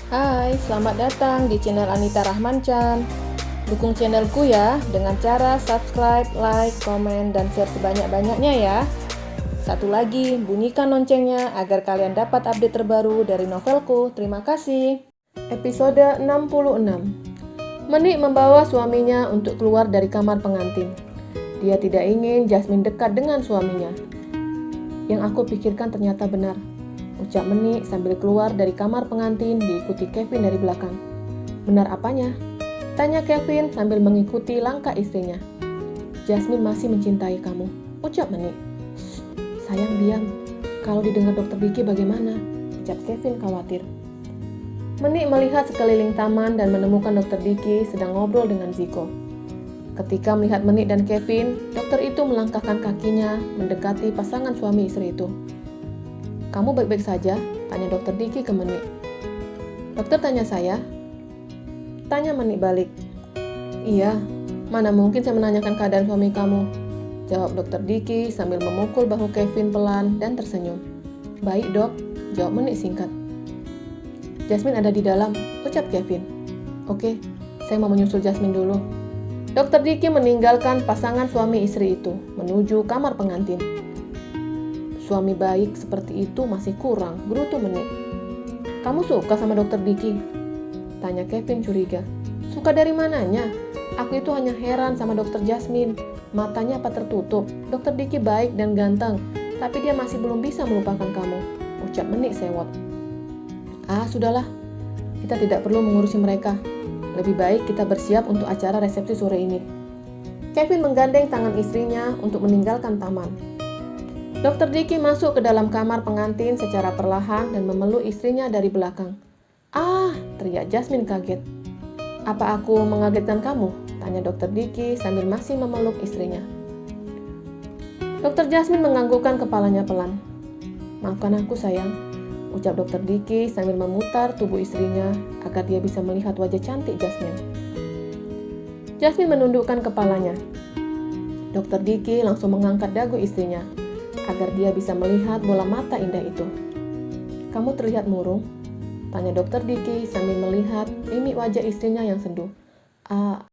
Hai, selamat datang di channel Anita Rahmanchan. Dukung channelku ya dengan cara subscribe, like, komen, dan share sebanyak-banyaknya ya. Satu lagi, bunyikan loncengnya agar kalian dapat update terbaru dari novelku. Terima kasih. Episode 66. Menik membawa suaminya untuk keluar dari kamar pengantin. Dia tidak ingin Jasmine dekat dengan suaminya. Yang aku pikirkan ternyata benar, ucap Menik sambil keluar dari kamar pengantin diikuti Kevin dari belakang. Benar apanya? Tanya Kevin sambil mengikuti langkah istrinya. Jasmine masih mencintai kamu, ucap Menik. Sayang diam, kalau didengar dokter Diki bagaimana? Ucap Kevin khawatir. Menik melihat sekeliling taman dan menemukan dokter Diki sedang ngobrol dengan Ziko. Ketika melihat Menik dan Kevin, dokter itu melangkahkan kakinya mendekati pasangan suami istri itu. Kamu baik-baik saja? Tanya dokter Diki ke Menik. Dokter tanya saya? Tanya Menik balik. Iya, mana mungkin saya menanyakan keadaan suami kamu? Jawab dokter Diki sambil memukul bahu Kevin pelan dan tersenyum. Baik dok, jawab Menik singkat. Jasmine ada di dalam, ucap Kevin. Oke, saya mau menyusul Jasmine dulu. Dokter Diki meninggalkan pasangan suami istri itu, menuju kamar pengantin. Suami baik seperti itu masih kurang, gerutu Menik. Kamu suka sama dokter Diki? Tanya Kevin curiga. Suka dari mananya? Aku itu hanya heran sama dokter Jasmine. Matanya apa tertutup? Dokter Diki baik dan ganteng, tapi dia masih belum bisa melupakan kamu, ucap Menik sewot. Ah, sudahlah. Kita tidak perlu mengurusi mereka. Lebih baik kita bersiap untuk acara resepsi sore ini. Kevin menggandeng tangan istrinya untuk meninggalkan taman. Dokter Diki masuk ke dalam kamar pengantin secara perlahan dan memeluk istrinya dari belakang. Ah, teriak Jasmine kaget. Apa aku mengagetkan kamu? Tanya dokter Diki sambil masih memeluk istrinya. Dokter Jasmine menganggukkan kepalanya pelan. Maafkan aku sayang, ucap dokter Diki sambil memutar tubuh istrinya agar dia bisa melihat wajah cantik Jasmine. Jasmine menundukkan kepalanya. Dokter Diki langsung mengangkat dagu istrinya agar dia bisa melihat bola mata indah itu. Kamu terlihat murung, tanya dokter Diki sambil melihat mimik wajah istrinya yang sendu. Ah,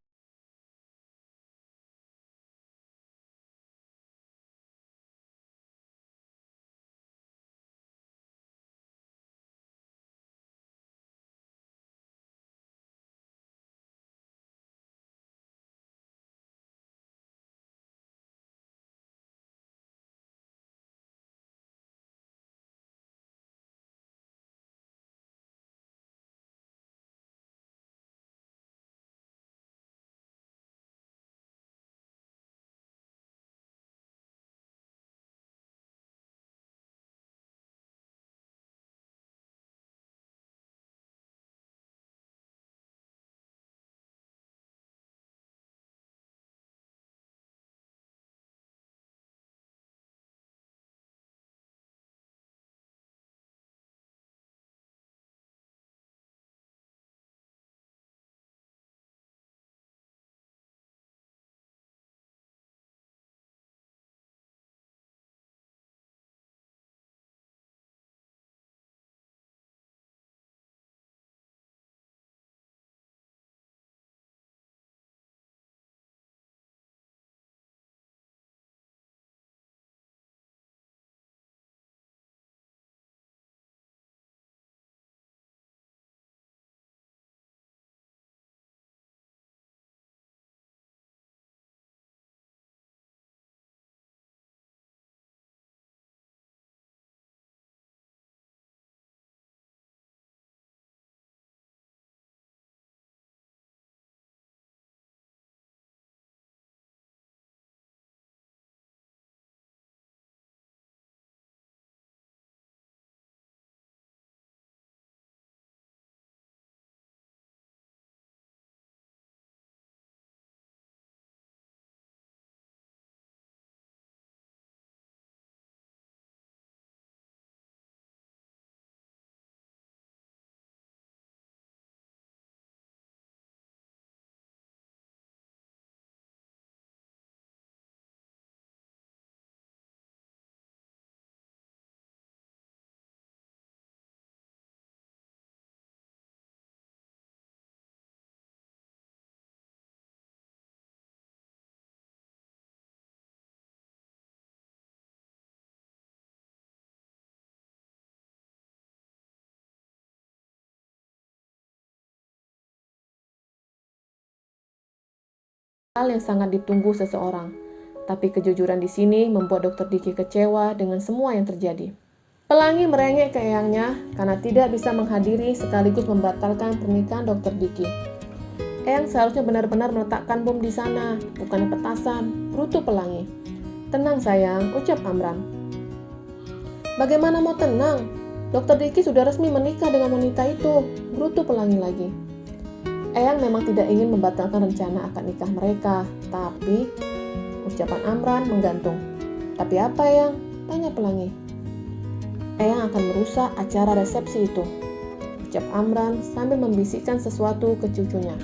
hal yang sangat ditunggu seseorang. Tapi kejujuran di sini membuat Dr. Diki kecewa dengan semua yang terjadi. Pelangi merengek ke eyangnya karena tidak bisa menghadiri sekaligus membatalkan pernikahan Dr. Diki. Eyang seharusnya benar-benar meletakkan bom di sana, bukannya petasan, gerutu Pelangi. Tenang sayang, ucap Amran. Bagaimana mau tenang? Dr. Diki sudah resmi menikah dengan wanita itu, gerutu Pelangi lagi. Eyang memang tidak ingin membatalkan rencana akad nikah mereka, tapi ucapan Amran menggantung. Tapi apa Eyang? Tanya Pelangi. Eyang akan merusak acara resepsi itu, ucap Amran sambil membisikkan sesuatu ke cucunya.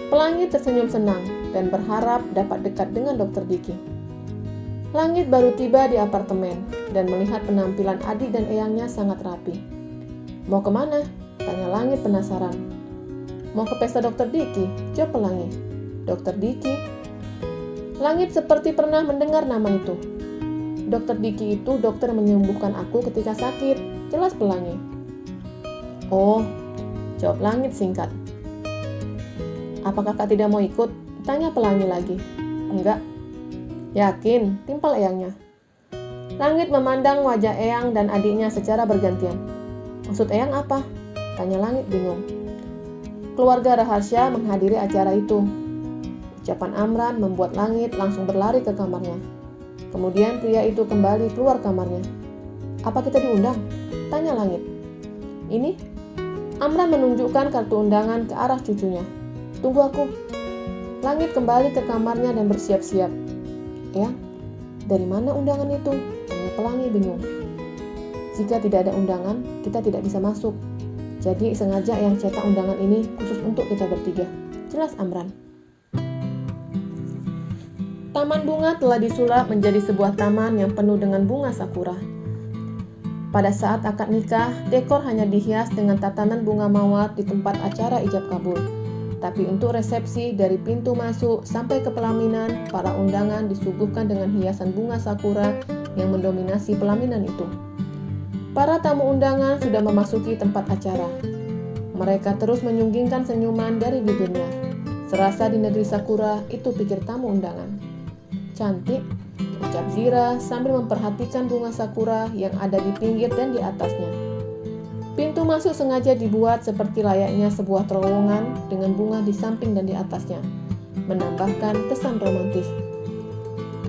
Pelangi tersenyum senang dan berharap dapat dekat dengan Dr. Diki. Langit baru tiba di apartemen dan melihat penampilan adik dan eyangnya sangat rapi. Mau kemana? Tanya Langit penasaran. Mau ke pesta Dr. Diki, jawab Pelangi. Dr. Diki? Langit seperti pernah mendengar nama itu. Dr. Diki itu dokter menyembuhkan aku ketika sakit, jelas Pelangi. Oh, jawab Langit singkat. Apa kakak tidak mau ikut? Tanya Pelangi lagi. Enggak. Yakin, timpal eyangnya. Langit memandang wajah eyang dan adiknya secara bergantian. Maksud eyang apa? Tanya Langit bingung. Keluarga rahasia menghadiri acara itu. Ucapan Amran membuat Langit langsung berlari ke kamarnya. Kemudian pria itu kembali keluar kamarnya. Apa kita diundang? Tanya Langit. Ini? Amran menunjukkan kartu undangan ke arah cucunya. Tunggu aku. Langit kembali ke kamarnya dan bersiap-siap. Ya, dari mana undangan itu? Tanya Pelangi bingung. Jika tidak ada undangan, kita tidak bisa masuk. Jadi sengaja yang cetak undangan ini khusus untuk kita bertiga. Jelas Amran. Taman bunga telah disulap menjadi sebuah taman yang penuh dengan bunga sakura. Pada saat akad nikah, dekor hanya dihias dengan tatanan bunga mawar di tempat acara ijab kabul. Tapi untuk resepsi dari pintu masuk sampai ke pelaminan, para undangan disuguhkan dengan hiasan bunga sakura yang mendominasi pelaminan itu. Para tamu undangan sudah memasuki tempat acara. Mereka terus menyunggingkan senyuman dari bibirnya. Serasa di negeri sakura, itu pikir tamu undangan. Cantik, ucap Zira sambil memperhatikan bunga sakura yang ada di pinggir dan di atasnya. Pintu masuk sengaja dibuat seperti layaknya sebuah terowongan dengan bunga di samping dan di atasnya, menambahkan kesan romantis.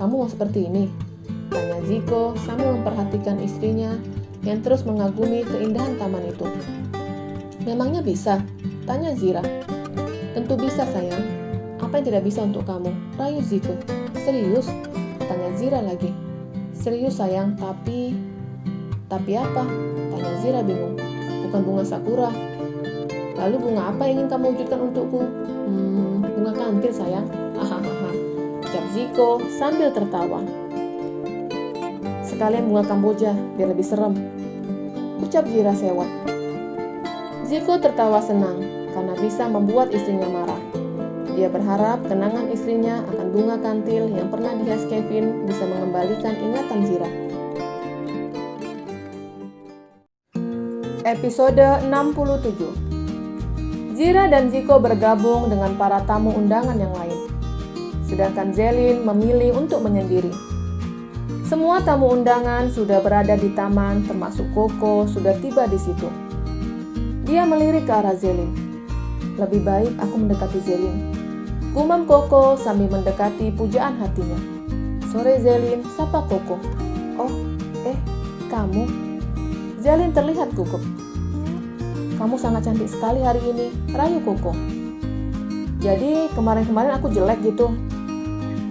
Kamu mau seperti ini? Tanya Ziko sambil memperhatikan istrinya yang terus mengagumi keindahan taman itu. Memangnya bisa? Tanya Zira. Tentu bisa sayang. Apa yang tidak bisa untuk kamu? Rayu Ziko. Serius? Tanya Zira lagi. Serius sayang, tapi apa? Tanya Zira bingung. Bukan bunga sakura. Lalu bunga apa yang ingin kamu wujudkan untukku? Bunga kantil sayang. Hahaha. Ucap Ziko sambil tertawa. Sekalian bunga kamboja biar lebih serem. Ucap Zira sewot. Ziko tertawa senang karena bisa membuat istrinya marah. Dia berharap kenangan istrinya akan bunga kantil yang pernah dihias Kevin bisa mengembalikan ingatan Zira. Episode 67. Zira dan Ziko bergabung dengan para tamu undangan yang lain. Sedangkan Zelin memilih untuk menyendiri. Semua tamu undangan sudah berada di taman, termasuk Koko sudah tiba di situ. Dia melirik ke arah Zelin. Lebih baik aku mendekati Zelin. Gumam Koko sambil mendekati pujaan hatinya. Sore Zelin, sapa Koko. Oh, kamu? Zelin terlihat gugup. Kamu sangat cantik sekali hari ini, rayu Koko. Jadi kemarin-kemarin aku jelek gitu?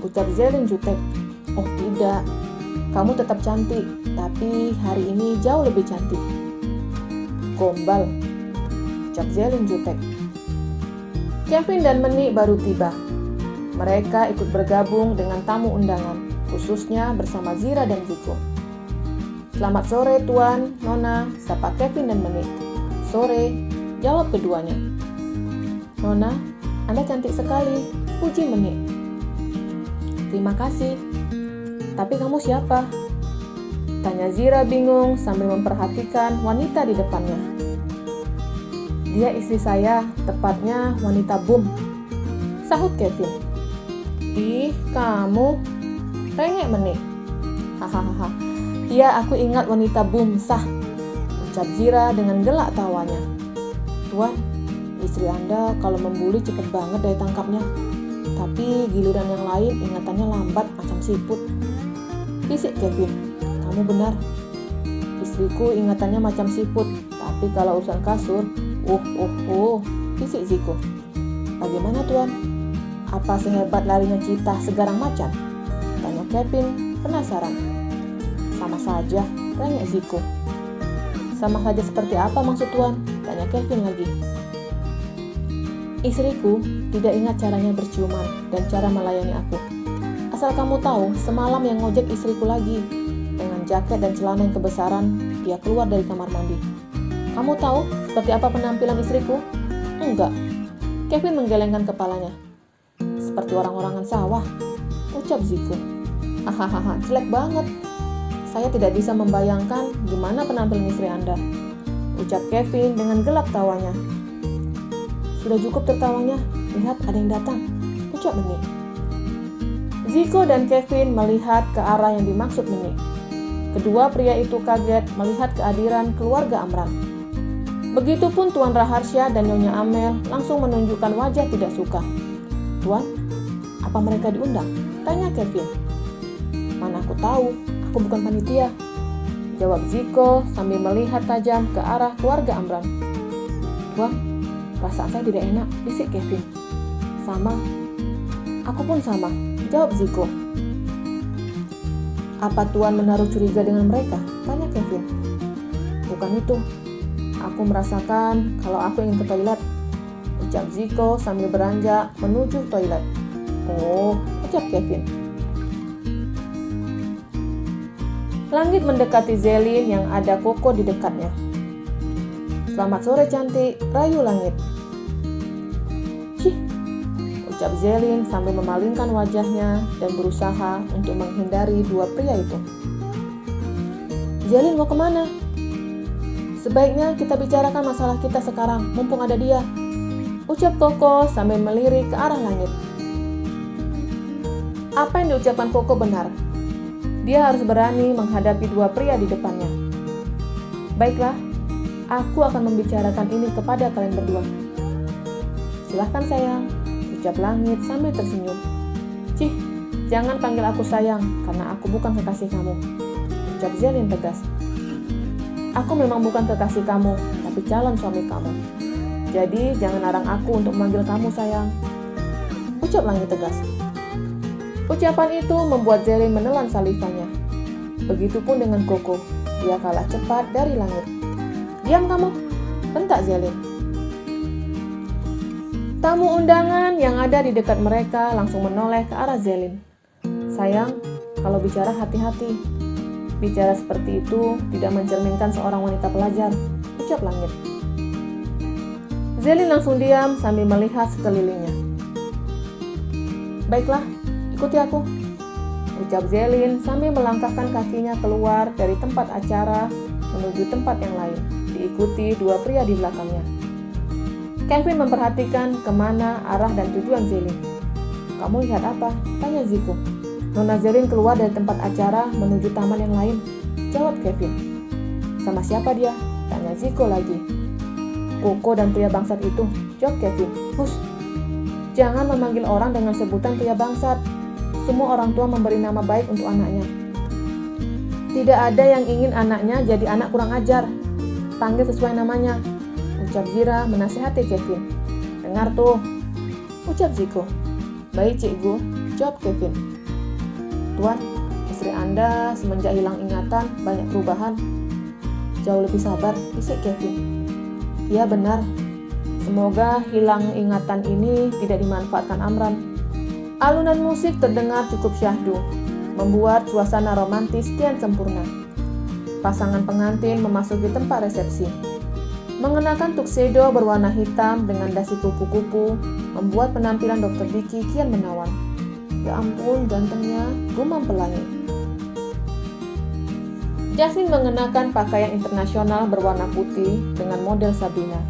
Ucap Zelin jutek. Oh tidak, kamu tetap cantik, tapi hari ini jauh lebih cantik. Gombal, ucap Zelin jutek. Kevin dan Meni baru tiba. Mereka ikut bergabung dengan tamu undangan, khususnya bersama Zira dan Ziko. Selamat sore Tuan, Nona, sapa Kevin dan Meni. Sore, jawab keduanya. Nona, Anda cantik sekali, puji Meni. Terima kasih. Tapi kamu siapa? Tanya Zira bingung sambil memperhatikan wanita di depannya. Dia istri saya, tepatnya wanita Boom, sahut Kevin. Ih, kamu rengek menik. Hahaha. Iya, aku ingat wanita bumsah, ucap Zira dengan gelak tawanya. Tuan, istri Anda kalau membuli cepet banget daya tangkapnya. Tapi giliran yang lain ingatannya lambat macam siput. Bisik Kevin, kamu benar. Istriku ingatannya macam siput, tapi kalau urusan kasur, bisik Ziko. Bagaimana tuan? Apa sehebat larinya citah segarang macan? Tanya Kevin penasaran. Sama saja, tanya Ziko. Sama saja seperti apa maksud tuan? Tanya Kevin lagi. Istriku tidak ingat caranya berciuman dan cara melayani aku. Asal kamu tahu, semalam yang ngojek istriku lagi. Dengan jaket dan celana yang kebesaran, dia keluar dari kamar mandi. Kamu tahu seperti apa penampilan istriku? Enggak. Kevin menggelengkan kepalanya. Seperti orang-orangan sawah, ucap Ziko. Hahaha, jelek banget. Saya tidak bisa membayangkan gimana penampilan istri Anda, ucap Kevin dengan gelak tawanya. Sudah cukup tertawanya, lihat ada yang datang, ucap Menik. Ziko dan Kevin melihat ke arah yang dimaksud Menik. Kedua pria itu kaget melihat kehadiran keluarga Amran. Begitupun Tuan Raharsya dan Nyonya Amel langsung menunjukkan wajah tidak suka. Tuan, apa mereka diundang? Tanya Kevin. Mana aku tahu, aku bukan panitia, jawab Ziko sambil melihat tajam ke arah keluarga Amran. Tuan, perasaan saya tidak enak, bisik Kevin. Sama, aku pun sama, jawab Ziko. Apa Tuan menaruh curiga dengan mereka? Tanya Kevin. Bukan itu, aku merasakan kalau aku ingin ke toilet, ucap Ziko sambil beranjak menuju toilet. Oh, ucap Kevin. Langit mendekati Zelin yang ada Koko di dekatnya. Selamat sore cantik, rayu langit. Cih, ucap Zelin sambil memalingkan wajahnya dan berusaha untuk menghindari dua pria itu. Zelin mau kemana? Sebaiknya kita bicarakan masalah kita sekarang, mumpung ada dia, ucap Koko sambil melirik ke arah langit. Apa yang diucapkan Koko benar. Dia harus berani menghadapi dua pria di depannya. Baiklah, aku akan membicarakan ini kepada kalian berdua. Silahkan sayang, ucap langit sambil tersenyum. Cih, jangan panggil aku sayang, karena aku bukan kekasih kamu, ucap Zelin tegas. Aku memang bukan kekasih kamu, tapi calon suami kamu. Jadi jangan larang aku untuk memanggil kamu sayang, ucap langit tegas. Ucapan itu membuat Zelin menelan salivanya. Begitupun dengan Koko, dia kalah cepat dari langit. Diam kamu, bentak Zelin. Tamu undangan yang ada di dekat mereka langsung menoleh ke arah Zelin. Sayang, kalau bicara hati-hati. Bicara seperti itu tidak mencerminkan seorang wanita pelajar, ucap langit. Zelin langsung diam sambil melihat sekelilingnya. Baiklah, ikuti aku, ucap Zelin sambil melangkahkan kakinya keluar dari tempat acara menuju tempat yang lain, diikuti dua pria di belakangnya. Kevin memperhatikan kemana arah dan tujuan Zelin. Kamu lihat apa? Tanya Ziko. Nona Zelin keluar dari tempat acara menuju taman yang lain, jawab Kevin. Sama siapa dia? Tanya Ziko lagi. Koko dan pria bangsat itu, jawab Kevin. Hush, jangan memanggil orang dengan sebutan pria bangsat. Semua orang tua memberi nama baik untuk anaknya. Tidak ada yang ingin anaknya jadi anak kurang ajar. Panggil sesuai namanya, ucap Zira menasihati Kevin. Dengar tuh, ucap Ziko. Baik cikgu, jawab Kevin. Tuan, istri Anda semenjak hilang ingatan banyak perubahan. Jauh lebih sabar, bisik Kevin. Iya benar, semoga hilang ingatan ini tidak dimanfaatkan Amran. Alunan musik terdengar cukup syahdu, membuat suasana romantis kian sempurna. Pasangan pengantin memasuki tempat resepsi. Mengenakan tuxedo berwarna hitam dengan dasi kupu-kupu, membuat penampilan Dr. Diki kian menawan. Ya ampun, gantengnya, gumam pelangi. Jasmine mengenakan pakaian internasional berwarna putih dengan model Sabrina,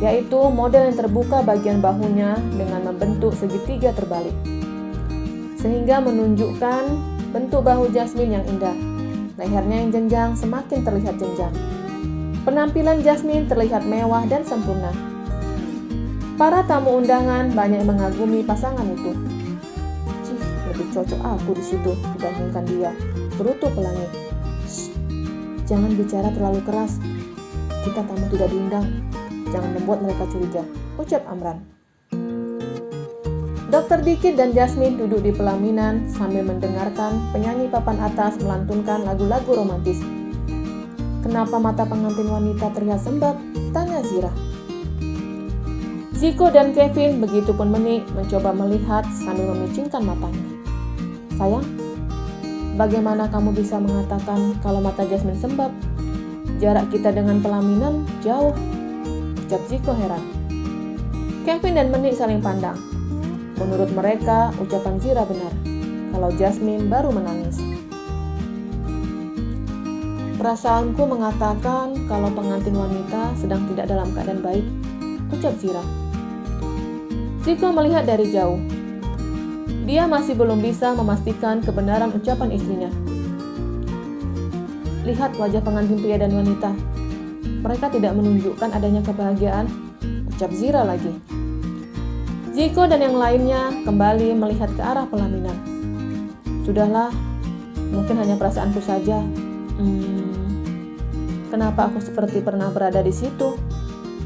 yaitu model yang terbuka bagian bahunya dengan membentuk segitiga terbalik. sehingga menunjukkan bentuk bahu Jasmine yang indah. Lehernya yang jenjang semakin terlihat jenjang. Penampilan Jasmine terlihat mewah dan sempurna. Para tamu undangan banyak yang mengagumi pasangan itu. Cih, lebih cocok aku di situ dibandingkan dia, gerutu Pelangi. Jangan bicara terlalu keras. Kita tamu tidak diundang. Jangan membuat mereka curiga, ucap Amran. Dr. Dikit dan Jasmine duduk di pelaminan sambil mendengarkan penyanyi papan atas melantunkan lagu-lagu romantis. Kenapa mata pengantin wanita terlihat sembab? Tanya Zira. Ziko dan Kevin begitupun Menik mencoba melihat sambil memicingkan matanya. Sayang, bagaimana kamu bisa mengatakan kalau mata Jasmine sembab? Jarak kita dengan pelaminan jauh, ucap Ziko heran. Kevin dan Menik saling pandang. Menurut mereka, ucapan Zira benar, kalau Jasmine baru menangis. Perasaanku mengatakan kalau pengantin wanita sedang tidak dalam keadaan baik, ucap Zira. Ziko melihat dari jauh. Dia masih belum bisa memastikan kebenaran ucapan istrinya. Lihat wajah pengantin pria dan wanita. Mereka tidak menunjukkan adanya kebahagiaan, ucap Zira lagi. Ziko dan yang lainnya kembali melihat ke arah pelaminan. Sudahlah, mungkin hanya perasaanku saja. Kenapa aku seperti pernah berada di situ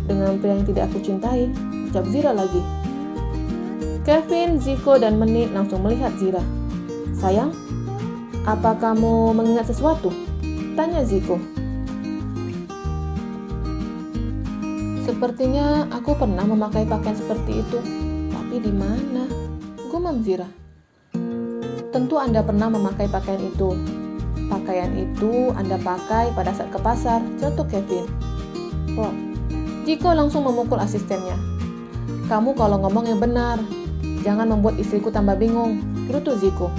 dengan pria yang tidak aku cintai, ucap Zira lagi. Kevin, Ziko, dan Menik langsung melihat Zira. Sayang, apa kamu mengingat sesuatu? Tanya Ziko. Sepertinya aku pernah memakai pakaian seperti itu, tapi di mana? Gumam Zira. Tentu Anda pernah memakai pakaian itu. Pakaian itu Anda pakai pada saat ke pasar, contoh Kevin. Oh, Ziko langsung memukul asistennya. Kamu kalau ngomong yang benar. Jangan membuat istriku tambah bingung, gerutu Ziko.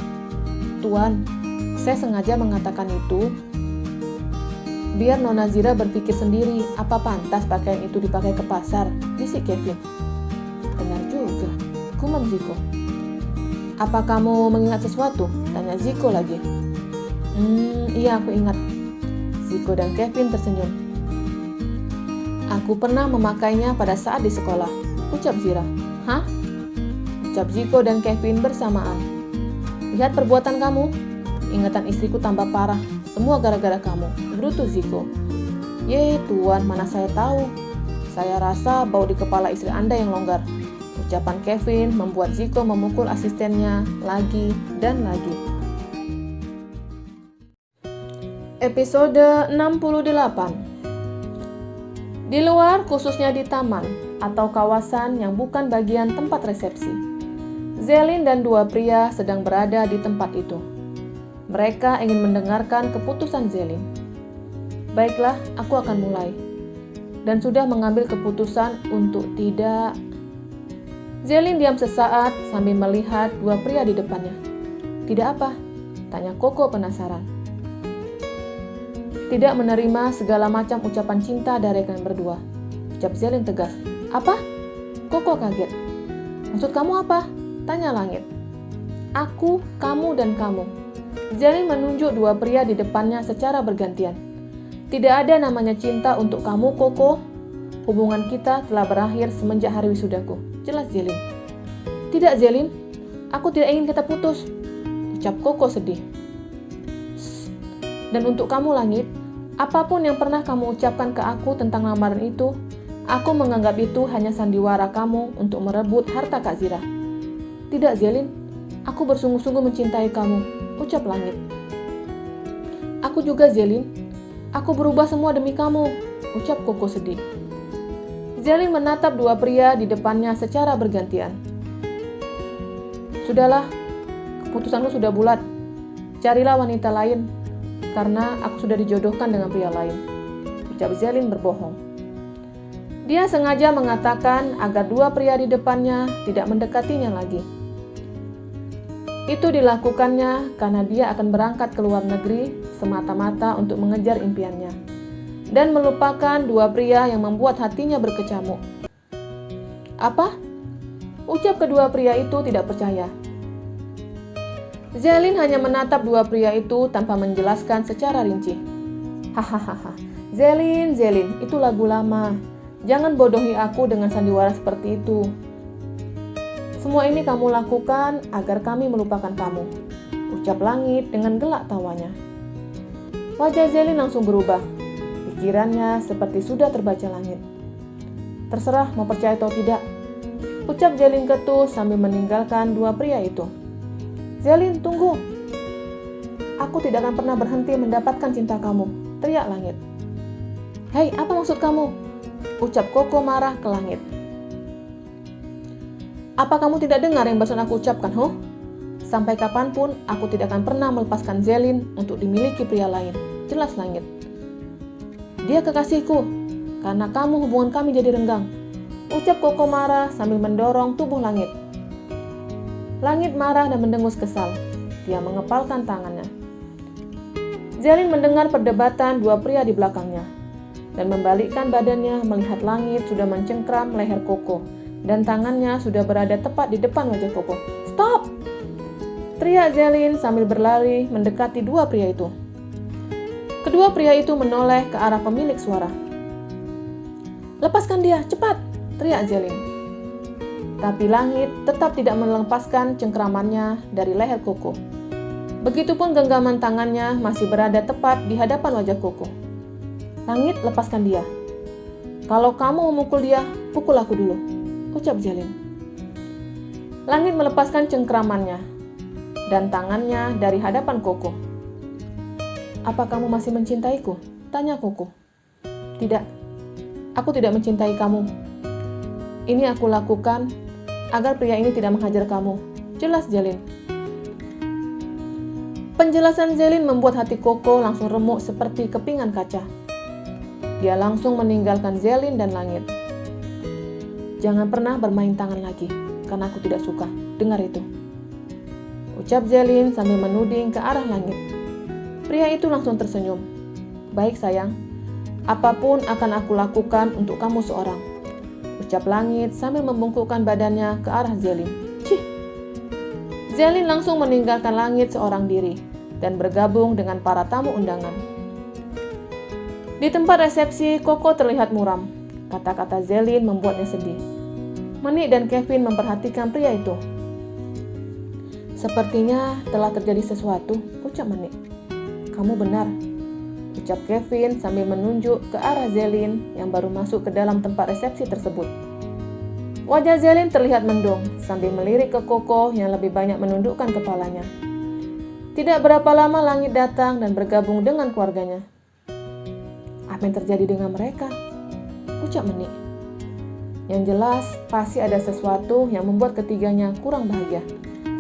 Tuan, saya sengaja mengatakan itu biar Nona Zira berpikir sendiri apa pantas pakaian itu dipakai ke pasar, bisik Kevin. Benar juga, gumam Ziko. Apa kamu mengingat sesuatu? Tanya Ziko lagi. Iya aku ingat. Ziko dan Kevin tersenyum. Aku pernah memakainya pada saat di sekolah, ucap Zira. Hah? Ucap Ziko dan Kevin bersamaan. Lihat perbuatan kamu. Ingatan istriku tambah parah. Semua gara-gara kamu, gerutu Ziko. Ye tuan, mana saya tahu. Saya rasa bau di kepala istri Anda yang longgar. Ucapan Kevin membuat Ziko memukul asistennya lagi dan lagi. Episode 68. Di luar, khususnya di taman atau kawasan yang bukan bagian tempat resepsi, Zelin dan dua pria sedang berada di tempat itu. Mereka ingin mendengarkan keputusan Zelin. Baiklah, aku akan mulai. Dan sudah mengambil keputusan untuk tidak. Zelin diam sesaat sambil melihat dua pria di depannya. Tidak apa? Tanya Koko penasaran. Tidak menerima segala macam ucapan cinta dari kalian berdua, ucap Zelin tegas. Apa? Koko kaget. Maksud kamu apa? Tanya Langit. Aku, kamu, dan kamu. Zelin menunjuk dua pria di depannya secara bergantian. Tidak ada namanya cinta untuk kamu, Koko. Hubungan kita telah berakhir semenjak hari wisudaku. Jelas Zelin. Tidak Zelin, aku tidak ingin kita putus, ucap Koko sedih. Dan untuk kamu Langit, apapun yang pernah kamu ucapkan ke aku tentang lamaran itu, aku menganggap itu hanya sandiwara kamu untuk merebut harta Kak Zira. Tidak Zelin, aku bersungguh-sungguh mencintai kamu, ucap Langit. Aku juga Zelin, aku berubah semua demi kamu, ucap Koko sedih. Zelin menatap dua pria di depannya secara bergantian. Sudahlah, keputusanmu sudah bulat. Carilah wanita lain, karena aku sudah dijodohkan dengan pria lain, ucap Zelin berbohong. Dia sengaja mengatakan agar dua pria di depannya tidak mendekatinya lagi. Itu dilakukannya karena dia akan berangkat ke luar negeri semata-mata untuk mengejar impiannya dan melupakan dua pria yang membuat hatinya berkecamuk. Apa? Ucap kedua pria itu tidak percaya. Zelin hanya menatap dua pria itu tanpa menjelaskan secara rinci. Hahaha, Zelin, itu lagu lama. Jangan bodohi aku dengan sandiwara seperti itu. Semua ini kamu lakukan agar kami melupakan kamu, ucap langit dengan gelak tawanya. Wajah Zelin langsung berubah. Pikirannya seperti sudah terbaca langit. Terserah mau percaya atau tidak, ucap Zelin ketuh sambil meninggalkan dua pria itu. Zelin, tunggu. Aku tidak akan pernah berhenti mendapatkan cinta kamu, teriak langit. Hei, apa maksud kamu? Ucap Koko marah ke langit. Apa kamu tidak dengar yang barusan aku ucapkan, ho? Sampai kapanpun aku tidak akan pernah melepaskan Zelin untuk dimiliki pria lain, jelas langit. Dia kekasihku, karena kamu hubungan kami jadi renggang, ucap Koko marah sambil mendorong tubuh langit. Langit marah dan mendengus kesal. Dia mengepalkan tangannya. Zelin mendengar perdebatan dua pria di belakangnya dan membalikkan badannya melihat langit sudah mencengkram leher Koko dan tangannya sudah berada tepat di depan wajah Koko. Stop! Teriak Zelin sambil berlari mendekati dua pria itu. Kedua pria itu menoleh ke arah pemilik suara. Lepaskan dia, cepat! Teriak Zelin. Tapi langit tetap tidak melepaskan cengkramannya dari leher Koko. Begitupun genggaman tangannya masih berada tepat di hadapan wajah Koko. Langit, lepaskan dia. Kalau kamu memukul dia, pukul aku dulu, ucap Zelin. Langit melepaskan cengkramannya dan tangannya dari hadapan Koko. Apa kamu masih mencintaiku? Tanya Koko. Tidak, aku tidak mencintai kamu. Ini aku lakukan agar pria ini tidak menghajar kamu, jelas Zelin. Penjelasan Zelin membuat hati Koko langsung remuk seperti kepingan kaca. Dia langsung meninggalkan Zelin dan langit. Jangan pernah bermain tangan lagi, karena aku tidak suka. Dengar itu, ucap Zelin sambil menuding ke arah langit. Pria itu langsung tersenyum. Baik sayang, apapun akan aku lakukan untuk kamu seorang, ucap langit sambil membungkukkan badannya ke arah Zelin. Cih! Zelin langsung meninggalkan langit seorang diri dan bergabung dengan para tamu undangan. Di tempat resepsi, Koko terlihat muram. Kata-kata Zelin membuatnya sedih. Menik dan Kevin memperhatikan pria itu. Sepertinya telah terjadi sesuatu, ucap Menik. Kamu benar, ucap Kevin sambil menunjuk ke arah Zelin yang baru masuk ke dalam tempat resepsi tersebut. Wajah Zelin terlihat mendung sambil melirik ke Koko yang lebih banyak menundukkan kepalanya. Tidak berapa lama langit datang dan bergabung dengan keluarganya. Apa yang terjadi dengan mereka? Ucap Menik. Yang jelas pasti ada sesuatu yang membuat ketiganya kurang bahagia,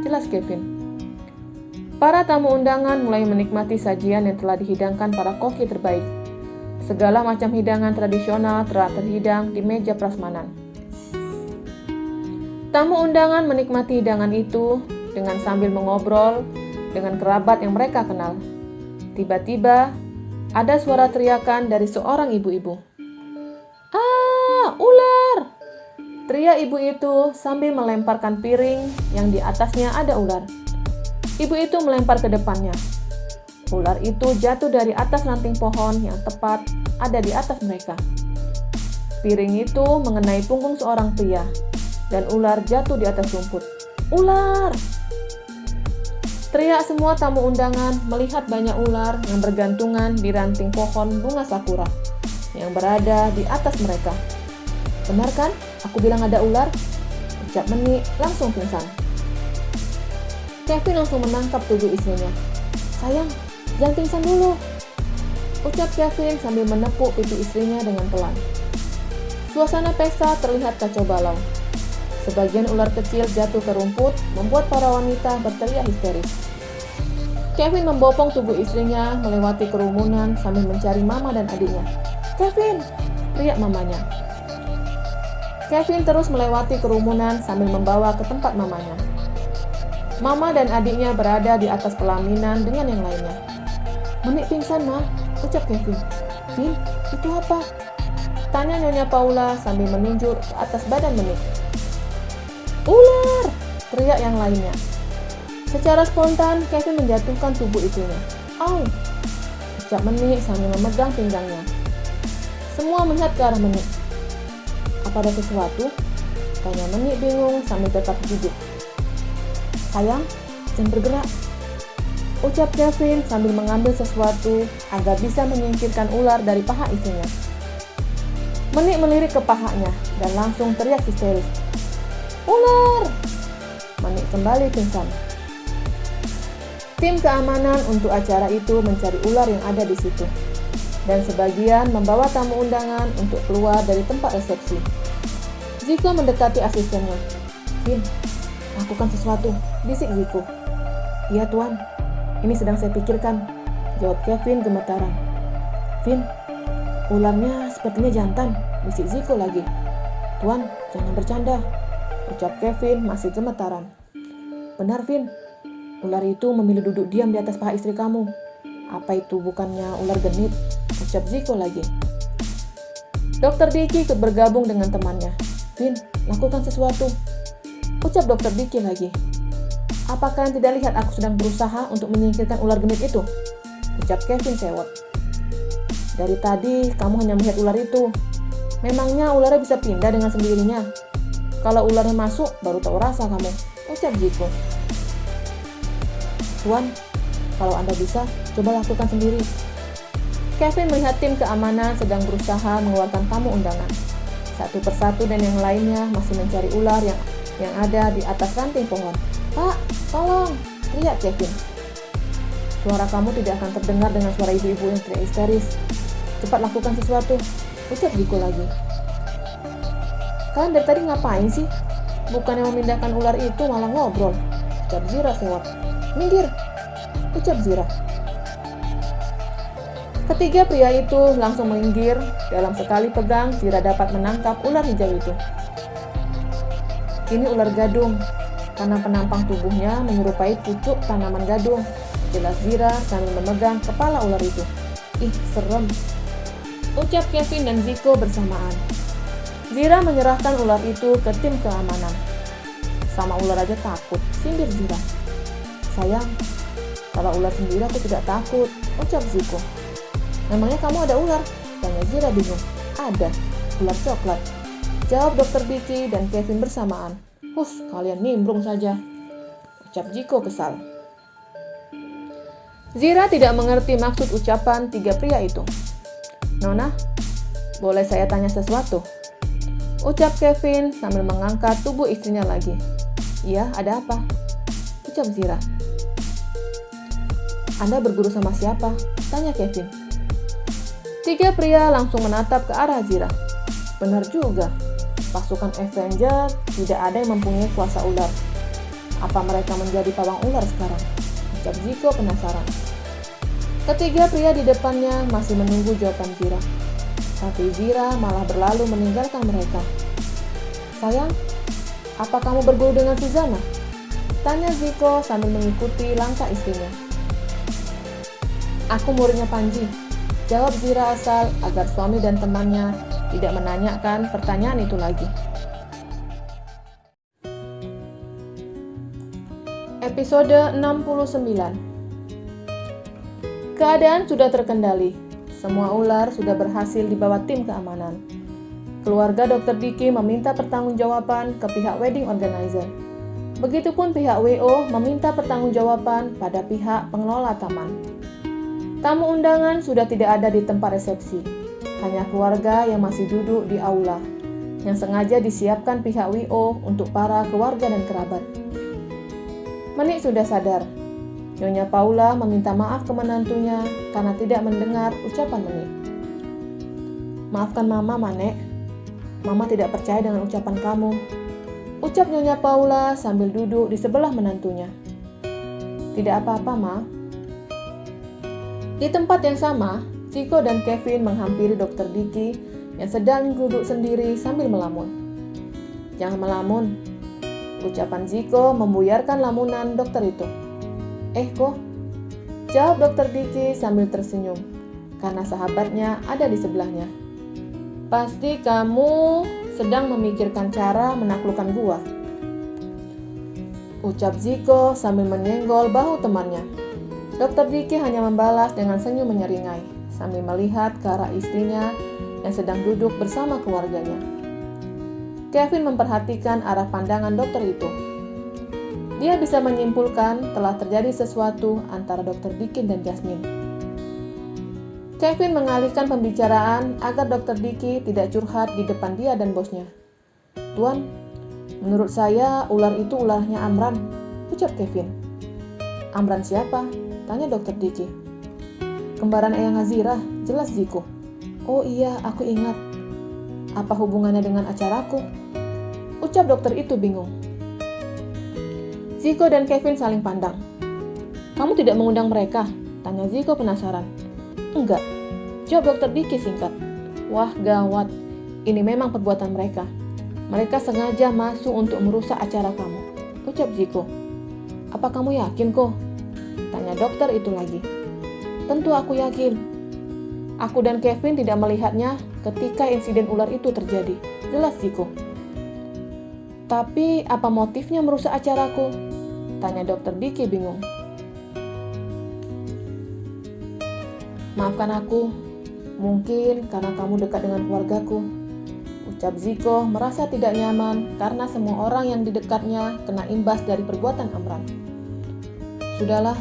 jelas Kevin. Para tamu undangan mulai menikmati sajian yang telah dihidangkan para koki terbaik. Segala macam hidangan tradisional telah terhidang di meja prasmanan. Tamu undangan menikmati hidangan itu dengan sambil mengobrol dengan kerabat yang mereka kenal. Tiba-tiba, ada suara teriakan dari seorang ibu-ibu. Ah, ular! Teriak ibu itu sambil melemparkan piring yang di atasnya ada ular. Ibu itu melempar ke depannya. Ular itu jatuh dari atas ranting pohon yang tepat ada di atas mereka. Piring itu mengenai punggung seorang pria. Dan ular jatuh di atas rumput. Ular! Teriak semua tamu undangan melihat banyak ular yang bergantungan di ranting pohon bunga sakura yang berada di atas mereka. Benar kan? Aku bilang ada ular? Ucap Menik langsung pingsan. Kevin langsung menangkap tubuh istrinya. Sayang, jangan pingsan dulu, ucap Kevin sambil menepuk pipi istrinya dengan pelan. Suasana pesta terlihat kacau balau. Sebagian ular kecil jatuh ke rumput, membuat para wanita berteriak histeris. Kevin membopong tubuh istrinya melewati kerumunan sambil mencari mama dan adiknya. Kevin! Teriak mamanya. Kevin terus melewati kerumunan sambil membawa ke tempat mamanya. Mama dan adiknya berada di atas pelaminan dengan yang lainnya. Menik pingsan, Ma, ucap Kevin. Vin, itu apa? Tanya Nyonya Paula sambil menunjuk ke atas badan Menik. Ular! Teriak yang lainnya. Secara spontan, Kevin menjatuhkan tubuh istrinya. "Au!" ucap Menik sambil memegang pinggangnya. Semua melihat ke arah Menik. "Apa ada sesuatu?" tanya Menik bingung sambil tetap duduk. "Sayang, jangan bergerak," ucap Kevin sambil mengambil sesuatu agar bisa menyingkirkan ular dari paha istrinya. Menik melirik ke pahanya dan langsung teriak histeris. "Ular!" Menik kembali pingsan. Tim keamanan untuk acara itu mencari ular yang ada di situ, dan sebagian membawa tamu undangan untuk keluar dari tempat resepsi. Zico mendekati asistennya. "Vin, lakukan sesuatu," bisik Zico. "Iya tuan, ini sedang saya pikirkan," jawab Kevin gemetaran. "Vin, ularnya sepertinya jantan," bisik Zico lagi. "Tuan, jangan bercanda," ucap Kevin masih gemetaran. "Benar, Vin. Ular itu memilih duduk diam di atas paha istri kamu. Apa itu bukannya ular genit?" ucap Zico lagi. Dokter Diki ikut bergabung dengan temannya. "Vin, lakukan sesuatu," ucap Dokter Diki lagi. "Apa kalian tidak lihat aku sedang berusaha untuk menyingkirkan ular genit itu?" ucap Kevin sewot. "Dari tadi kamu hanya melihat ular itu. Memangnya ularnya bisa pindah dengan sendirinya? Kalau ularnya masuk, baru tahu rasa kamu," ucap Zico. "Tuan, kalau Anda bisa, coba lakukan sendiri." Kevin melihat tim keamanan sedang berusaha mengeluarkan tamu undangan. Satu persatu dan yang lainnya masih mencari ular yang ada di atas ranting pohon. "Pak, tolong!" teriak Kevin. "Suara kamu tidak akan terdengar dengan suara ibu-ibu yang teriak histeris. Cepat lakukan sesuatu," ucap Zico lagi. "Kalian dari tadi ngapain sih? Bukannya memindahkan ular itu malah ngobrol," ucap Zira sewot. "Minggir," ucap Zira. Ketiga pria itu langsung minggir. Dalam sekali pegang, Zira dapat menangkap ular hijau itu. "Ini ular gadung, karena penampang tubuhnya menyerupai pucuk tanaman gadung," jelas Zira sambil memegang kepala ular itu. "Ih, serem," ucap Kevin dan Zico bersamaan. Zira menyerahkan ular itu ke tim keamanan. "Sama ular aja takut," sindir Zira. "Sayang, kalau ular sendiri aku tidak takut," ucap Zico. "Memangnya kamu ada ular?" tanya Zira bingung. "Ada, ular coklat," jawab Dokter Diki dan Kevin bersamaan. "Hus, kalian nimbrung saja," ucap Zico kesal. Zira tidak mengerti maksud ucapan tiga pria itu. "Nona, boleh saya tanya sesuatu?" ucap Kevin sambil mengangkat tubuh istrinya lagi. "Iya, ada apa?" ucap Zira. "Anda berguru sama siapa?" tanya Kevin. Tiga pria langsung menatap ke arah Zira. Benar juga, pasukan Avenger tidak ada yang mempunyai kuasa ular. Apa mereka menjadi pawang ular sekarang? Ucap Zico penasaran. Ketiga pria di depannya masih menunggu jawaban Zira. Tapi Zira malah berlalu meninggalkan mereka. "Sayang, apa kamu berguru dengan Suzana?" tanya Zico sambil mengikuti langkah istrinya. "Aku muridnya Panji," jawab Zira asal agar suami dan temannya tidak menanyakan pertanyaan itu lagi. Episode 69. Keadaan sudah terkendali. Semua ular sudah berhasil dibawa tim keamanan. Keluarga Dokter Diki meminta pertanggungjawaban ke pihak wedding organizer. Begitupun pihak WO meminta pertanggungjawaban pada pihak pengelola taman. Tamu undangan sudah tidak ada di tempat resepsi. Hanya keluarga yang masih duduk di aula, yang sengaja disiapkan pihak WO untuk para keluarga dan kerabat. Menik sudah sadar. Nyonya Paula meminta maaf ke menantunya karena tidak mendengar ucapan Menik. "Maafkan Mama, Manek. Mama tidak percaya dengan ucapan kamu," ucap Nyonya Paula sambil duduk di sebelah menantunya. "Tidak apa-apa, Ma." Di tempat yang sama, Zico dan Kevin menghampiri Dokter Diki yang sedang duduk sendiri sambil melamun. "Jangan melamun," ucapan Zico membuyarkan lamunan dokter itu. Kok?" jawab Dokter Diki sambil tersenyum, karena sahabatnya ada di sebelahnya. "Pasti kamu sedang memikirkan cara menaklukkan gua." ucap Ziko sambil menyenggol bahu temannya. Dokter Diki hanya membalas dengan senyum menyeringai sambil melihat ke arah istrinya yang sedang duduk bersama keluarganya. Kevin memperhatikan arah pandangan dokter itu. Dia bisa menyimpulkan telah terjadi sesuatu antara Dokter Diki dan Jasmine. Kevin mengalihkan pembicaraan agar Dokter Diki tidak curhat di depan dia dan bosnya. "Tuan, menurut saya ular itu ularnya Amran," ucap Kevin. "Amran siapa?" tanya Dokter Diki. "Kembaran Eyang Azira, jelas Ziko." "Oh iya, aku ingat. Apa hubungannya dengan acaraku?" ucap dokter itu bingung. Ziko dan Kevin saling pandang. "Kamu tidak mengundang mereka?" tanya Ziko penasaran. "Enggak," jawab Dokter Diki singkat. "Wah, gawat. Ini memang perbuatan mereka. Mereka sengaja masuk untuk merusak acara kamu," ucap Ziko. "Apa kamu yakin kok?" tanya dokter itu lagi. "Tentu aku yakin. Aku dan Kevin tidak melihatnya ketika insiden ular itu terjadi," jelas Ziko. "Tapi apa motifnya merusak acaraku?" tanya Dokter Diki bingung. "Maafkan aku, mungkin karena kamu dekat dengan keluargaku," ucap Ziko merasa tidak nyaman karena semua orang yang di dekatnya kena imbas dari perbuatan Amran. "Sudahlah,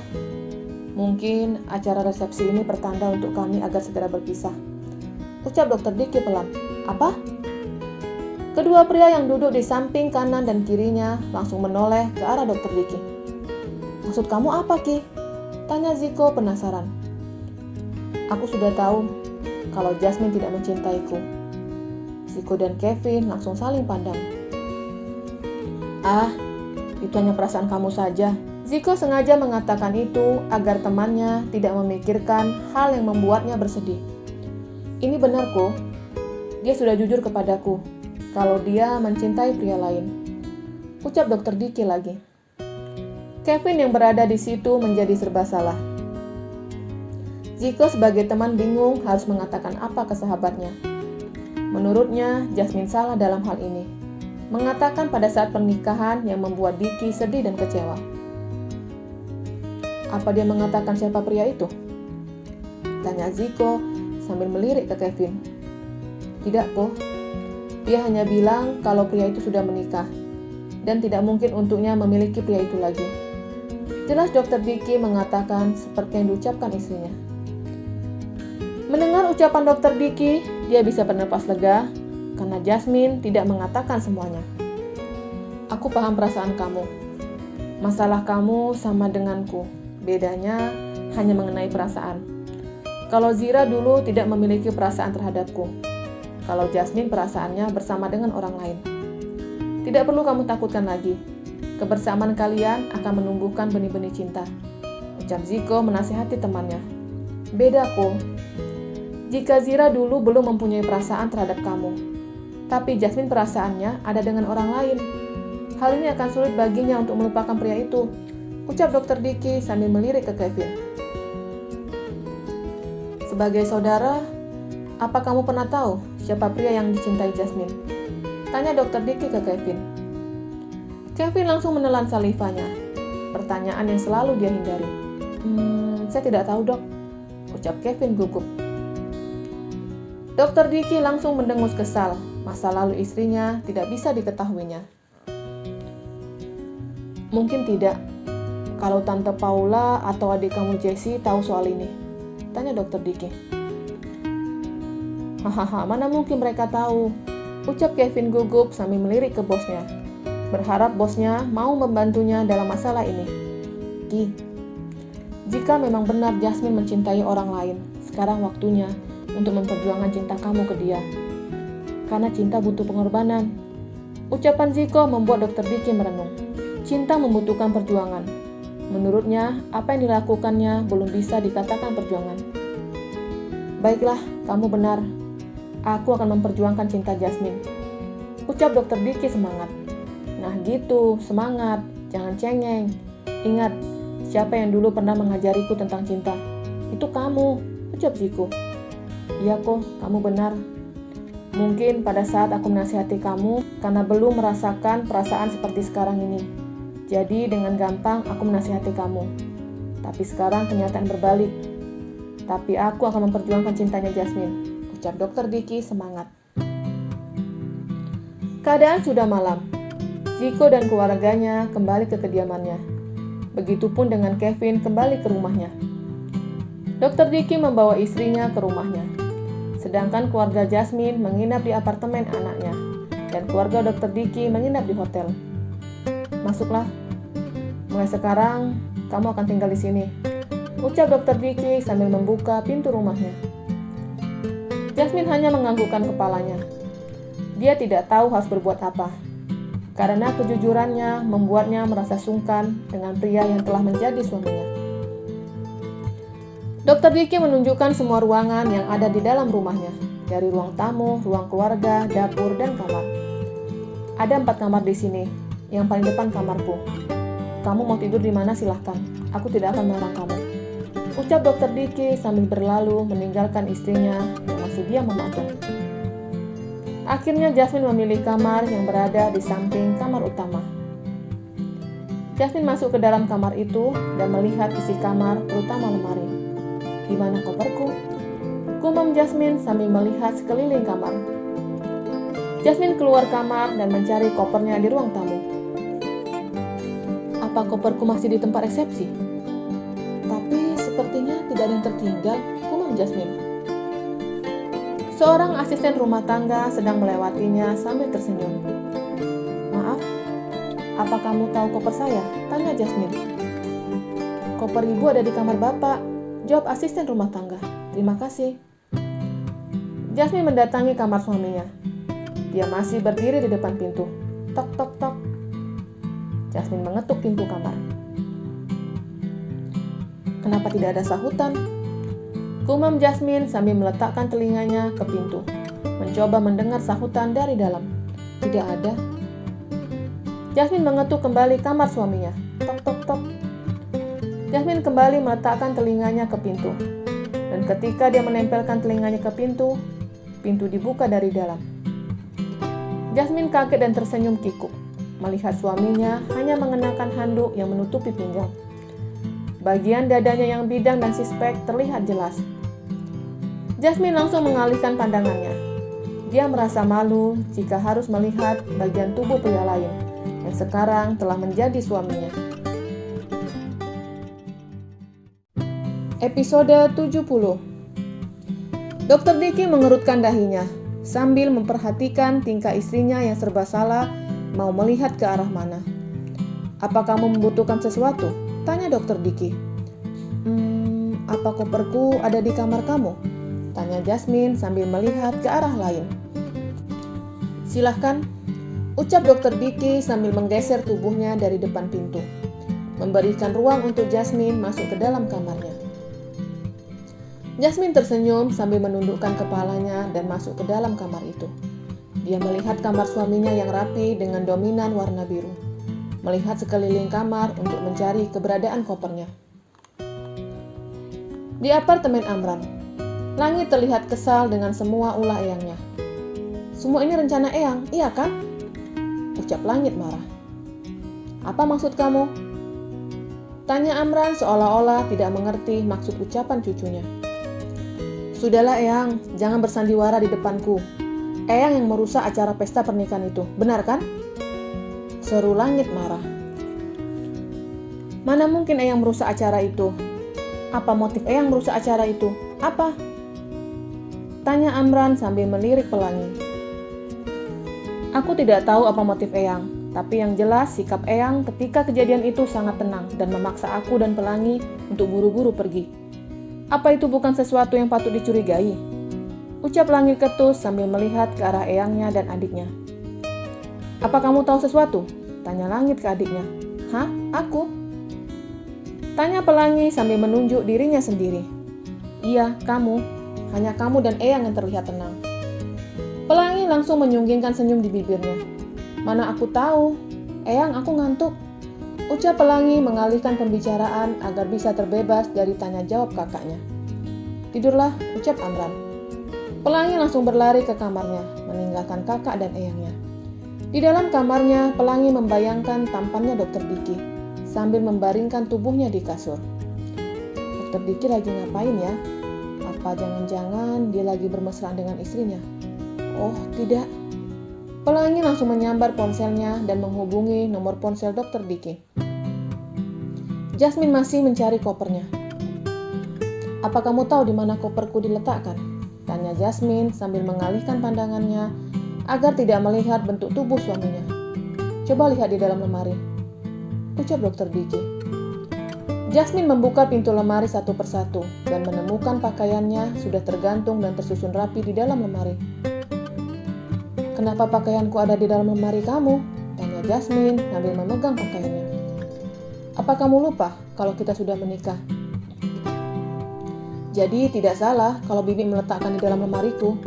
mungkin acara resepsi ini pertanda untuk kami agar segera berpisah," ucap Dokter Diki pelan. "Apa?" Kedua pria yang duduk di samping kanan dan kirinya langsung menoleh ke arah Dokter Diki. "Maksud kamu apa, Ki?" tanya Ziko penasaran. "Aku sudah tahu kalau Jasmine tidak mencintaiku." Ziko dan Kevin langsung saling pandang. "Ah, itu hanya perasaan kamu saja." Ziko sengaja mengatakan itu agar temannya tidak memikirkan hal yang membuatnya bersedih. "Ini benar kok. Dia sudah jujur kepadaku kalau dia mencintai pria lain," ucap Dokter Diki lagi. Kevin yang berada di situ menjadi serba salah. Ziko sebagai teman bingung harus mengatakan apa ke sahabatnya. Menurutnya, Jasmine salah dalam hal ini. Mengatakan pada saat pernikahan yang membuat Diki sedih dan kecewa. "Apa dia mengatakan siapa pria itu?" tanya Ziko sambil melirik ke Kevin. "Tidak kok. Dia hanya bilang kalau pria itu sudah menikah dan tidak mungkin untuknya memiliki pria itu lagi," jelas Dokter Diki mengatakan seperti yang diucapkan istrinya. Mendengar ucapan Dokter Diki, dia bisa bernapas lega karena Jasmine tidak mengatakan semuanya. "Aku paham perasaan kamu. Masalah kamu sama denganku. Bedanya hanya mengenai perasaan. Kalau Zira dulu tidak memiliki perasaan terhadapku. Kalau Jasmine perasaannya bersama dengan orang lain. Tidak perlu kamu takutkan lagi. Kebersamaan kalian akan menumbuhkan benih-benih cinta," ucap Ziko menasihati temannya. "Beda kok. Jika Zira dulu belum mempunyai perasaan terhadap kamu, tapi Jasmine perasaannya ada dengan orang lain. Hal ini akan sulit baginya untuk melupakan pria itu," ucap Dokter Diki sambil melirik ke Kevin. "Sebagai saudara, apa kamu pernah tahu siapa pria yang dicintai Jasmine?" tanya Dokter Diki ke Kevin. Kevin langsung menelan salivanya. Pertanyaan yang selalu dia hindari. Saya tidak tahu, Dok," ucap Kevin gugup. Dokter Diki langsung mendengus kesal. Masa lalu istrinya tidak bisa diketahuinya. "Mungkin tidak. Kalau Tante Paula atau adik kamu Jessie tahu soal ini?" tanya Dokter Diki. "Hahaha, mana mungkin mereka tahu," ucap Kevin gugup sambil melirik ke bosnya. Berharap bosnya mau membantunya dalam masalah ini. "Ki, jika memang benar Jasmine mencintai orang lain, sekarang waktunya untuk memperjuangkan cinta kamu ke dia. Karena cinta butuh pengorbanan," ucapan Ziko membuat Dokter Diki merenung. Cinta membutuhkan perjuangan. Menurutnya, apa yang dilakukannya belum bisa dikatakan perjuangan. "Baiklah, kamu benar. Aku akan memperjuangkan cinta Jasmine," ucap Dokter Diki semangat. "Nah gitu, semangat. Jangan cengeng. Ingat, siapa yang dulu pernah mengajariku tentang cinta? Itu kamu," ucap Ziko. "Iya kok, kamu benar. Mungkin pada saat aku menasihati kamu karena belum merasakan perasaan seperti sekarang ini. Jadi dengan gampang aku menasihati kamu. Tapi sekarang kenyataan berbalik. Tapi aku akan memperjuangkan cintanya Jasmine, ucap Dr. Diki semangat. Keadaan sudah malam. Ziko dan keluarganya kembali ke kediamannya. Begitupun dengan Kevin kembali ke rumahnya. Dr. Diki membawa istrinya ke rumahnya. Sedangkan keluarga Jasmine menginap di apartemen anaknya. Dan keluarga Dr. Diki menginap di hotel. Masuklah. Mulai sekarang, kamu akan tinggal di sini, ucap Dr. Diki sambil membuka pintu rumahnya. Jasmine hanya menganggukkan kepalanya. Dia tidak tahu harus berbuat apa. Karena kejujurannya membuatnya merasa sungkan dengan pria yang telah menjadi suaminya. Dr. Diki menunjukkan semua ruangan yang ada di dalam rumahnya, dari ruang tamu, ruang keluarga, dapur, dan kamar. Ada 4 kamar di sini, yang paling depan kamarku. Kamu mau tidur di mana silahkan, aku tidak akan melarang kamu, ucap Dr. Diki sambil berlalu meninggalkan istrinya yang masih diam mematung. Akhirnya Jasmine memilih kamar yang berada di samping kamar utama. Jasmine masuk ke dalam kamar itu dan melihat isi kamar, terutama lemari. Di mana koperku? Gumam Jasmine sambil melihat sekeliling kamar. Jasmine keluar kamar dan mencari kopernya di ruang tamu. Apa koperku masih di tempat resepsi? Tapi sepertinya tidak ada yang tertinggal, gumam Jasmine. Seorang asisten rumah tangga sedang melewatinya sambil tersenyum. Maaf, apa kamu tahu koper saya? Tanya Jasmine. Koper ibu ada di kamar bapak, jawab asisten rumah tangga. Terima kasih. Jasmine mendatangi kamar suaminya. Dia masih berdiri di depan pintu. Tok, tok, tok. Jasmine mengetuk pintu kamar. Kenapa tidak ada sahutan? Gumam Jasmine sambil meletakkan telinganya ke pintu, mencoba mendengar sahutan dari dalam. Tidak ada. Jasmine mengetuk kembali kamar suaminya. Tok, tok, tok. Jasmine kembali meletakkan telinganya ke pintu. Dan ketika dia menempelkan telinganya ke pintu, pintu dibuka dari dalam. Jasmine kaget dan tersenyum kikuk, melihat suaminya hanya mengenakan handuk yang menutupi pinggang. Bagian dadanya yang bidang dan sispek terlihat jelas. Jasmine langsung mengalihkan pandangannya. Dia merasa malu jika harus melihat bagian tubuh pria lain yang sekarang telah menjadi suaminya. Episode 70. Dr. Diki mengerutkan dahinya sambil memperhatikan tingkah istrinya yang serba salah mau melihat ke arah mana. Apa kamu membutuhkan sesuatu? Tanya Dr. Diki. Apa koperku ada di kamar kamu? Tanya Jasmine sambil melihat ke arah lain. Silahkan, ucap Dr. Diki sambil menggeser tubuhnya dari depan pintu, memberikan ruang untuk Jasmine masuk ke dalam kamarnya. Jasmine tersenyum sambil menundukkan kepalanya dan masuk ke dalam kamar itu. Dia melihat kamar suaminya yang rapi dengan dominan warna biru. Melihat sekeliling kamar untuk mencari keberadaan kopernya. Di apartemen Amran, Langit terlihat kesal dengan semua ulah Eyangnya. Semua ini rencana Eyang, iya kan? Ucap Langit marah. Apa maksud kamu? Tanya Amran seolah-olah tidak mengerti maksud ucapan cucunya. Sudahlah Eyang, jangan bersandiwara di depanku. Eyang yang merusak acara pesta pernikahan itu, benar kan? Seru Langit marah. Mana mungkin Eyang merusak acara itu? Apa motif Eyang merusak acara itu? Apa? Tanya Amran sambil melirik Pelangi. Aku tidak tahu apa motif Eyang, tapi yang jelas sikap Eyang ketika kejadian itu sangat tenang dan memaksa aku dan Pelangi untuk buru-buru pergi. Apa itu bukan sesuatu yang patut dicurigai? Ucap Langit ketus sambil melihat ke arah Eyangnya dan adiknya. Apa kamu tahu sesuatu? Tanya Langit ke adiknya. Hah? Aku? Tanya Pelangi sambil menunjuk dirinya sendiri. Iya, kamu. Hanya kamu dan Eyang yang terlihat tenang. Pelangi langsung menyunggingkan senyum di bibirnya. Mana aku tahu. Eyang, aku ngantuk. Ucap Pelangi mengalihkan pembicaraan agar bisa terbebas dari tanya jawab kakaknya. Tidurlah, ucap Amran. Pelangi langsung berlari ke kamarnya, meninggalkan kakak dan Eyangnya. Di dalam kamarnya, Pelangi membayangkan tampannya Dokter Diki sambil membaringkan tubuhnya di kasur. Dokter Diki lagi ngapain ya? Apa jangan-jangan dia lagi bermesraan dengan istrinya? Oh, tidak. Pelangi langsung menyambar ponselnya dan menghubungi nomor ponsel Dokter Diki. Jasmine masih mencari kopernya. Apa kamu tahu di mana koperku diletakkan? Tanya Jasmine sambil mengalihkan pandangannya agar tidak melihat bentuk tubuh suaminya. Coba lihat di dalam lemari, ucap Dokter Diki. Jasmine membuka pintu lemari satu persatu dan menemukan pakaiannya sudah tergantung dan tersusun rapi di dalam lemari. Kenapa pakaianku ada di dalam lemari kamu? Tanya Jasmine sambil memegang pakaiannya. Apa kamu lupa kalau kita sudah menikah? Jadi tidak salah kalau Bibi meletakkan di dalam lemariku.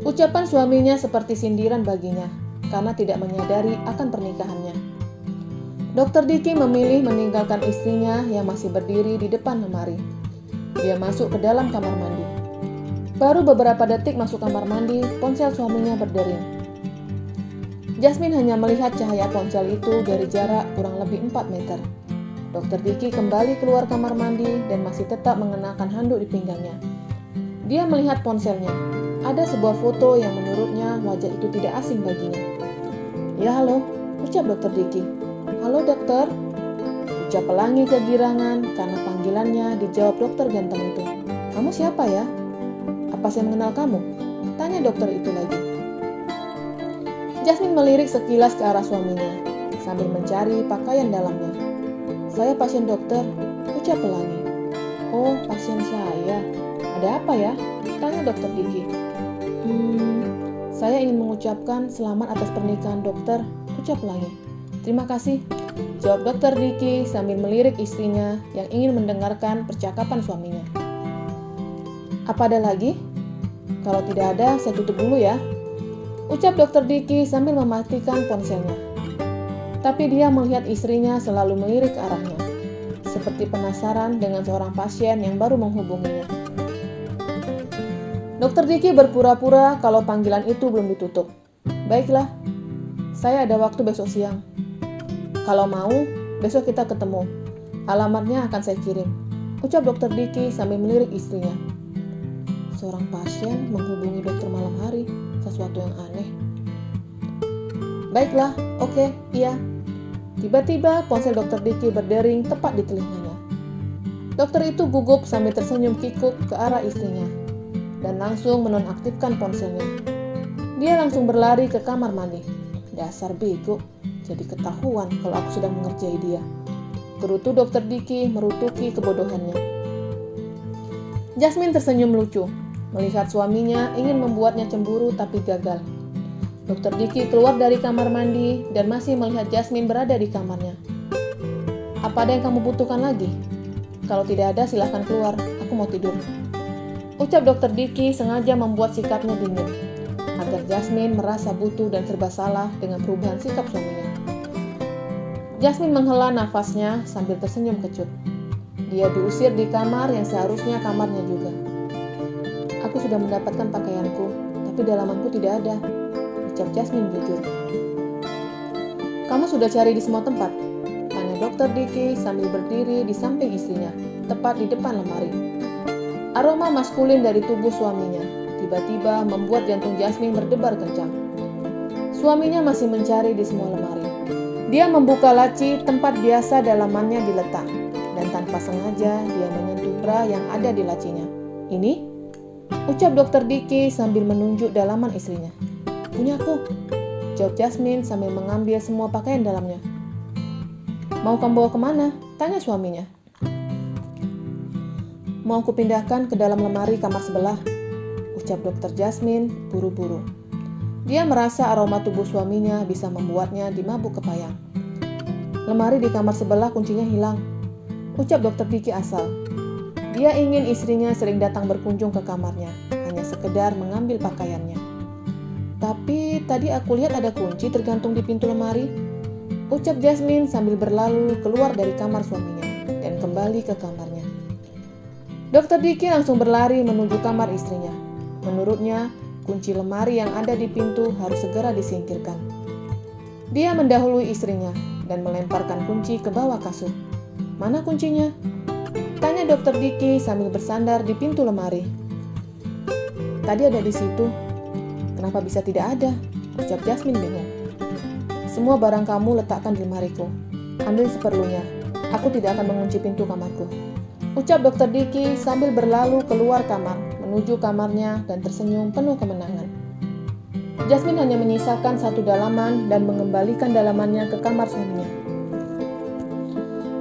Ucapan suaminya seperti sindiran baginya karena tidak menyadari akan pernikahannya. Dokter Diki memilih meninggalkan istrinya yang masih berdiri di depan lemari. Dia masuk ke dalam kamar mandi. Baru beberapa detik masuk kamar mandi, ponsel suaminya berdering. Jasmine hanya melihat cahaya ponsel itu dari jarak kurang lebih 4 meter. Dokter Diki kembali keluar kamar mandi dan masih tetap mengenakan handuk di pinggangnya. Dia melihat ponselnya. Ada sebuah foto yang menurutnya wajah itu tidak asing baginya. Ya halo, ucap Dokter Diki. Halo dokter, ucap Pelangi kegirangan karena panggilannya dijawab dokter ganteng itu. Kamu siapa ya? Apa saya mengenal kamu? Tanya dokter itu lagi. Jasmine melirik sekilas ke arah suaminya sambil mencari pakaian dalamnya. Saya pasien dokter, ucap Pelangi. Oh, pasien saya. Ada apa ya? Tanya Dokter Diki. Saya ingin mengucapkan selamat atas pernikahan dokter, ucap Pelangi. Terima kasih, jawab Dokter Diki sambil melirik istrinya yang ingin mendengarkan percakapan suaminya. Apa ada lagi? Kalau tidak ada, saya tutup dulu ya, ucap Dokter Diki sambil mematikan ponselnya. Tapi dia melihat istrinya selalu melirik ke arahnya, seperti penasaran dengan seorang pasien yang baru menghubunginya. Dokter Diki berpura-pura kalau panggilan itu belum ditutup. Baiklah, saya ada waktu besok siang. Kalau mau, besok kita ketemu. Alamatnya akan saya kirim, ucap Dokter Diki sambil melirik istrinya. Seorang pasien menghubungi dokter malam hari, sesuatu yang aneh. Baiklah, oke, iya. Tiba-tiba ponsel Dokter Diki berdering tepat di telinganya. Dokter itu gugup sambil tersenyum kikuk ke arah istrinya dan langsung menonaktifkan ponselnya. Dia langsung berlari ke kamar mandi. Dasar bego, jadi ketahuan kalau aku sedang mengerjai dia. Gerutu Dokter Diki merutuki kebodohannya. Jasmine tersenyum lucu, melihat suaminya ingin membuatnya cemburu tapi gagal. Dokter Diki keluar dari kamar mandi dan masih melihat Jasmine berada di kamarnya. Apa ada yang kamu butuhkan lagi? Kalau tidak ada silahkan keluar, aku mau tidur, ucap Dokter Diki sengaja membuat sikapnya dingin, agar Jasmine merasa butuh dan serba salah dengan perubahan sikap suaminya. Jasmine menghela nafasnya sambil tersenyum kecut. Dia diusir di kamar yang seharusnya kamarnya juga. Aku sudah mendapatkan pakaianku, tapi dalamanku tidak ada, ucap Jasmine jujur. Kamu sudah cari di semua tempat? Tanya Dokter Diki sambil berdiri di samping istrinya, tepat di depan lemari. Aroma maskulin dari tubuh suaminya tiba-tiba membuat jantung Jasmine berdebar kencang. Suaminya masih mencari di semua lemari. Dia membuka laci tempat biasa dalamannya diletak, dan tanpa sengaja dia menyentuh bra yang ada di lacinya. Ini? Ucap Dokter Diki sambil menunjuk dalaman istrinya. Punyaku, jawab Jasmine sambil mengambil semua pakaian dalamnya. Mau kamu bawa kemana? Tanya suaminya. Mau aku pindahkan ke dalam lemari kamar sebelah, ucap Dokter Jasmine buru-buru. Dia merasa aroma tubuh suaminya bisa membuatnya dimabuk kepayang. Lemari di kamar sebelah kuncinya hilang, ucap Dokter Diki asal. Dia ingin istrinya sering datang berkunjung ke kamarnya, hanya sekedar mengambil pakaiannya. Tapi tadi aku lihat ada kunci tergantung di pintu lemari, ucap Jasmine sambil berlalu keluar dari kamar suaminya dan kembali ke kamarnya. Dokter Diki langsung berlari menuju kamar istrinya. Menurutnya, kunci lemari yang ada di pintu harus segera disingkirkan. Dia mendahului istrinya dan melemparkan kunci ke bawah kasur. "Mana kuncinya?" tanya Dokter Diki sambil bersandar di pintu lemari. "Tadi ada di situ." "Kenapa bisa tidak ada?" ucap Jasmine bingung. "Semua barang kamu letakkan di lemariku. Ambil seperlunya. Aku tidak akan mengunci pintu kamarku," ucap Dokter Diki sambil berlalu keluar kamar, menuju kamarnya dan tersenyum penuh kemenangan. Jasmine hanya menyisakan satu dalaman dan mengembalikan dalamannya ke kamar suaminya.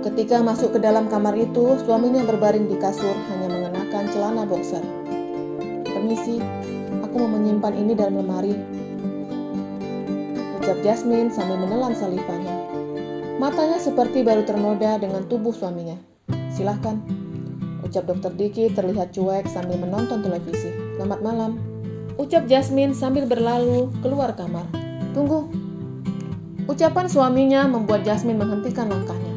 Ketika masuk ke dalam kamar itu, suaminya berbaring di kasur hanya mengenakan celana boxer. "Permisi, aku mau menyimpan ini dalam lemari," ucap Jasmine sambil menelan salivanya. Matanya seperti baru ternoda dengan tubuh suaminya. "Silahkan," ucap Dokter Diki terlihat cuek sambil menonton televisi. "Selamat malam," ucap Jasmine sambil berlalu keluar kamar. "Tunggu," ucapan suaminya membuat Jasmine menghentikan langkahnya.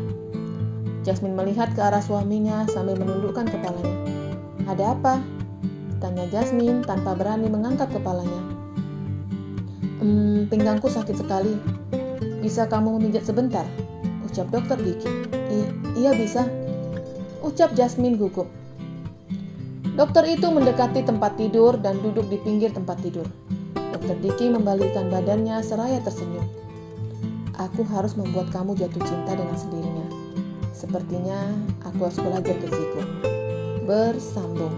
Jasmine melihat ke arah suaminya sambil menundukkan kepalanya. "Ada apa?" tanya Jasmine tanpa berani mengangkat kepalanya. Pinggangku sakit sekali. Bisa kamu memijat sebentar?" ucap Dokter Diki. Iya bisa," ucap Jasmine gugup. Dokter itu mendekati tempat tidur dan duduk di pinggir tempat tidur. Dokter Diki membalikkan badannya seraya tersenyum. "Aku harus membuat kamu jatuh cinta dengan sendirinya. Sepertinya aku harus belajar diriku." Bersambung.